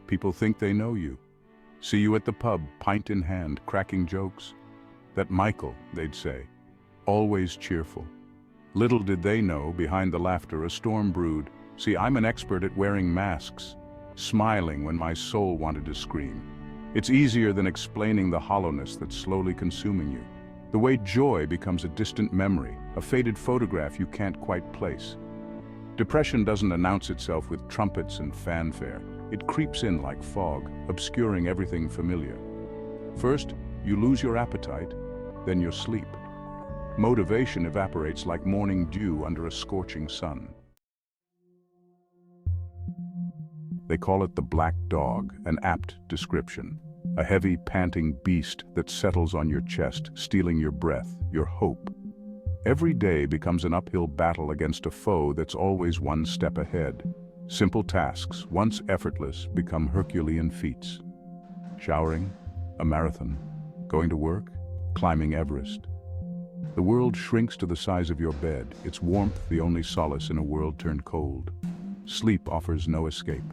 People think they know you. See you at the pub, pint in hand, cracking jokes. That Michael, they'd say, always cheerful. Little did they know, behind the laughter, a storm brewed. See, I'm an expert at wearing masks, smiling when my soul wanted to scream. It's easier than explaining the hollowness that's slowly consuming you. The way joy becomes a distant memory, a faded photograph you can't quite place. Depression doesn't announce itself with trumpets and fanfare. It creeps in like fog, obscuring everything familiar. First, you lose your appetite, then your sleep. Motivation evaporates like morning dew under a scorching sun. They call it the black dog, an apt description. A heavy, panting beast that settles on your chest, stealing your breath, your hope. Every day becomes an uphill battle against a foe that's always one step ahead. Simple tasks, once effortless, become Herculean feats. Showering, a marathon. Going to work, climbing Everest. The world shrinks to the size of your bed, its warmth the only solace in a world turned cold. Sleep offers no escape.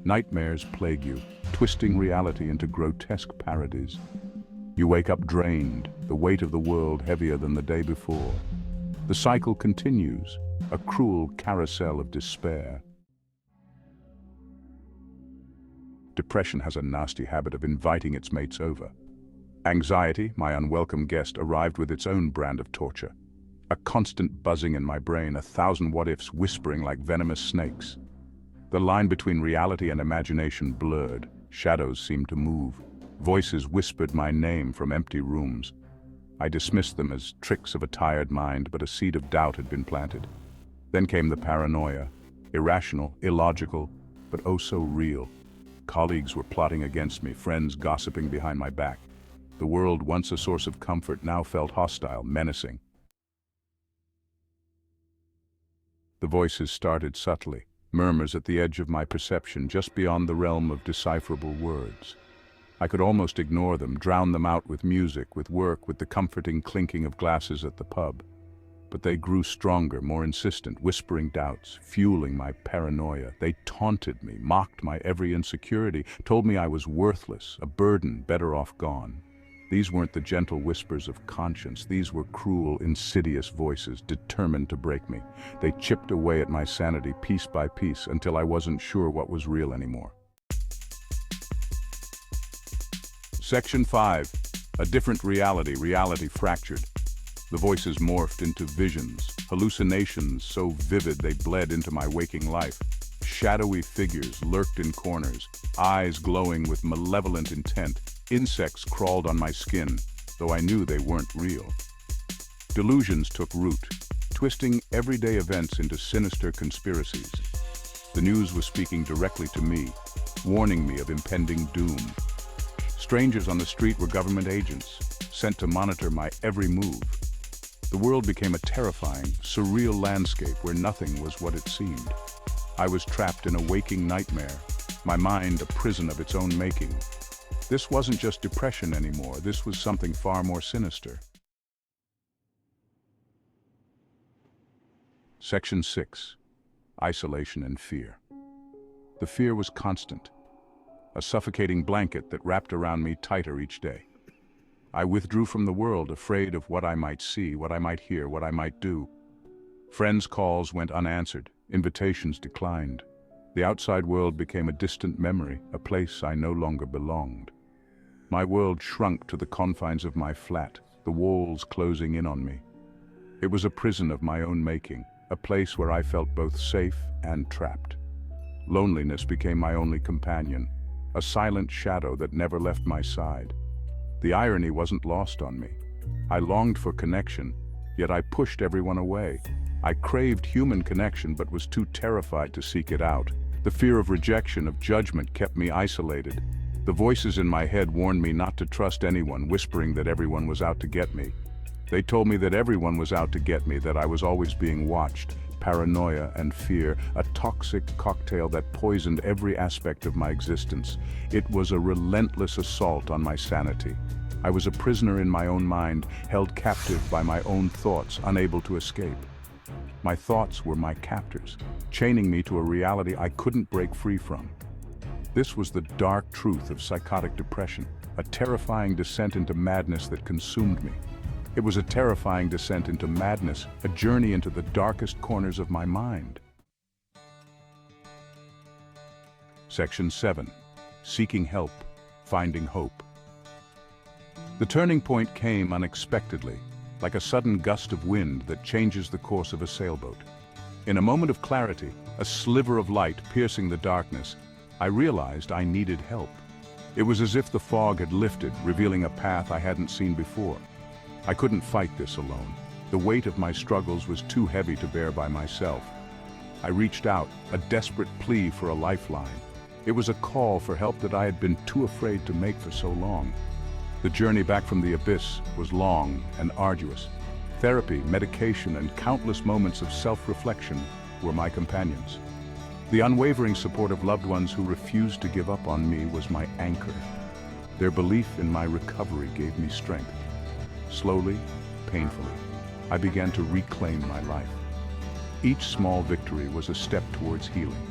Nightmares plague you, twisting reality into grotesque parodies. You wake up drained, the weight of the world heavier than the day before. The cycle continues, a cruel carousel of despair. Depression has a nasty habit of inviting its mates over. Anxiety, my unwelcome guest, arrived with its own brand of torture. A constant buzzing in my brain, 1,000 what-ifs whispering like venomous snakes. The line between reality and imagination blurred. Shadows seemed to move. Voices whispered my name from empty rooms. I dismissed them as tricks of a tired mind, but a seed of doubt had been planted. Then came the paranoia. Irrational, illogical, but oh so real. Colleagues were plotting against me, friends gossiping behind my back. The world, once a source of comfort, now felt hostile, menacing. The voices started subtly, murmurs at the edge of my perception, just beyond the realm of decipherable words. I could almost ignore them, drown them out with music, with work, with the comforting clinking of glasses at the pub. But they grew stronger, more insistent, whispering doubts, fueling my paranoia. They taunted me, mocked my every insecurity, told me I was worthless, a burden, better off gone. These weren't the gentle whispers of conscience. These were cruel, insidious voices, determined to break me. They chipped away at my sanity piece by piece until I wasn't sure what was real anymore. Section 5. A different reality, reality fractured. The voices morphed into visions, hallucinations so vivid they bled into my waking life. Shadowy figures lurked in corners, eyes glowing with malevolent intent. Insects crawled on my skin, though I knew they weren't real. Delusions took root, twisting everyday events into sinister conspiracies. The news was speaking directly to me, warning me of impending doom. Strangers on the street were government agents, sent to monitor my every move. The world became a terrifying, surreal landscape where nothing was what it seemed. I was trapped in a waking nightmare, my mind a prison of its own making. This wasn't just depression anymore, this was something far more sinister. Section 6. Isolation and fear. The fear was constant, a suffocating blanket that wrapped around me tighter each day. I withdrew from the world, afraid of what I might see, what I might hear, what I might do. Friends' calls went unanswered, invitations declined. The outside world became a distant memory, a place I no longer belonged. My world shrunk to the confines of my flat, the walls closing in on me. It was a prison of my own making, a place where I felt both safe and trapped. Loneliness became my only companion, a silent shadow that never left my side. The irony wasn't lost on me. I longed for connection, yet I pushed everyone away. I craved human connection but was too terrified to seek it out. The fear of rejection, of judgment, kept me isolated. The voices in my head warned me not to trust anyone, whispering that everyone was out to get me. They told me that everyone was out to get me, that I was always being watched. Paranoia and fear, a toxic cocktail that poisoned every aspect of my existence. It was a relentless assault on my sanity. I was a prisoner in my own mind, held captive by my own thoughts, unable to escape. My thoughts were my captors, chaining me to a reality I couldn't break free from. This was the dark truth of psychotic depression, a terrifying descent into madness that consumed me. It was a terrifying descent into madness, a journey into the darkest corners of my mind. Section 7. Seeking help, finding hope. The turning point came unexpectedly, like a sudden gust of wind that changes the course of a sailboat. In a moment of clarity, a sliver of light piercing the darkness, I realized I needed help. It was as if the fog had lifted, revealing a path I hadn't seen before. I couldn't fight this alone. The weight of my struggles was too heavy to bear by myself. I reached out, a desperate plea for a lifeline. It was a call for help that I had been too afraid to make for so long. The journey back from the abyss was long and arduous. Therapy, medication, and countless moments of self-reflection were my companions. The unwavering support of loved ones who refused to give up on me was my anchor. Their belief in my recovery gave me strength. Slowly, painfully, I began to reclaim my life. Each small victory was a step towards healing.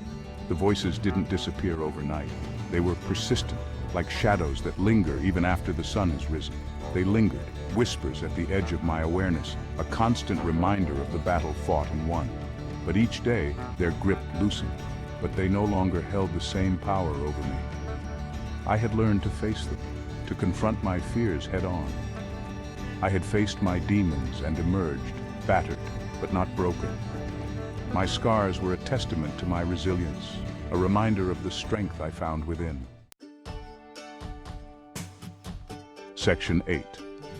The voices didn't disappear overnight. They were persistent, like shadows that linger even after the sun has risen. They lingered, whispers at the edge of my awareness, a constant reminder of the battle fought and won. But each day, their grip loosened, but they no longer held the same power over me. I had learned to face them, to confront my fears head-on. I had faced my demons and emerged, battered, but not broken. My scars were a testament to my resilience, a reminder of the strength I found within. Section 8.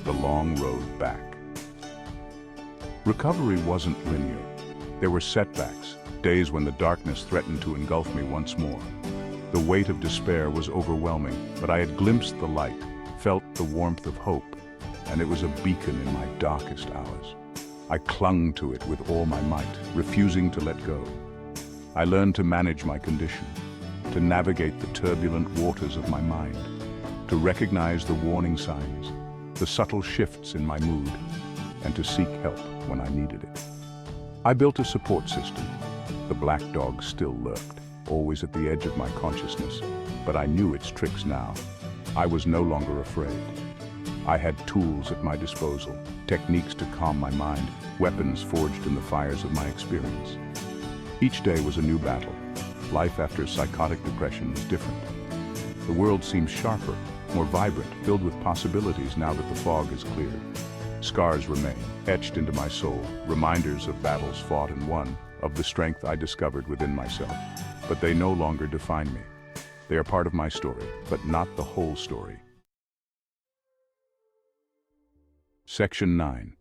The long road back. Recovery wasn't linear. There were setbacks, days when the darkness threatened to engulf me once more. The weight of despair was overwhelming, but I had glimpsed the light, felt the warmth of hope, and it was a beacon in my darkest hours. I clung to it with all my might, refusing to let go. I learned to manage my condition, to navigate the turbulent waters of my mind, to recognize the warning signs, the subtle shifts in my mood, and to seek help when I needed it. I built a support system. The black dog still lurked, always at the edge of my consciousness, but I knew its tricks now. I was no longer afraid. I had tools at my disposal, techniques to calm my mind, weapons forged in the fires of my experience. Each day was a new battle. Life after psychotic depression was different. The world seemed sharper, more vibrant, filled with possibilities now that the fog is cleared. Scars remain, etched into my soul, reminders of battles fought and won, of the strength I discovered within myself. But they no longer define me. They are part of my story, but not the whole story. Section 9.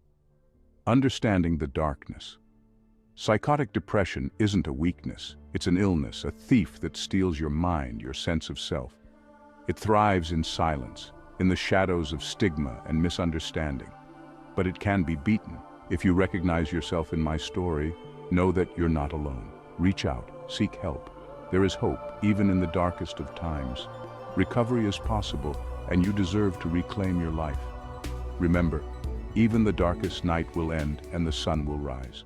Understanding the darkness. Psychotic depression isn't a weakness. It's an illness, a thief that steals your mind, your sense of self. It thrives in silence, in the shadows of stigma and misunderstanding. But it can be beaten. If you recognize yourself in my story, know that you're not alone. Reach out, seek help. There is hope, even in the darkest of times. Recovery is possible, and you deserve to reclaim your life. Remember, even the darkest night will end and the sun will rise.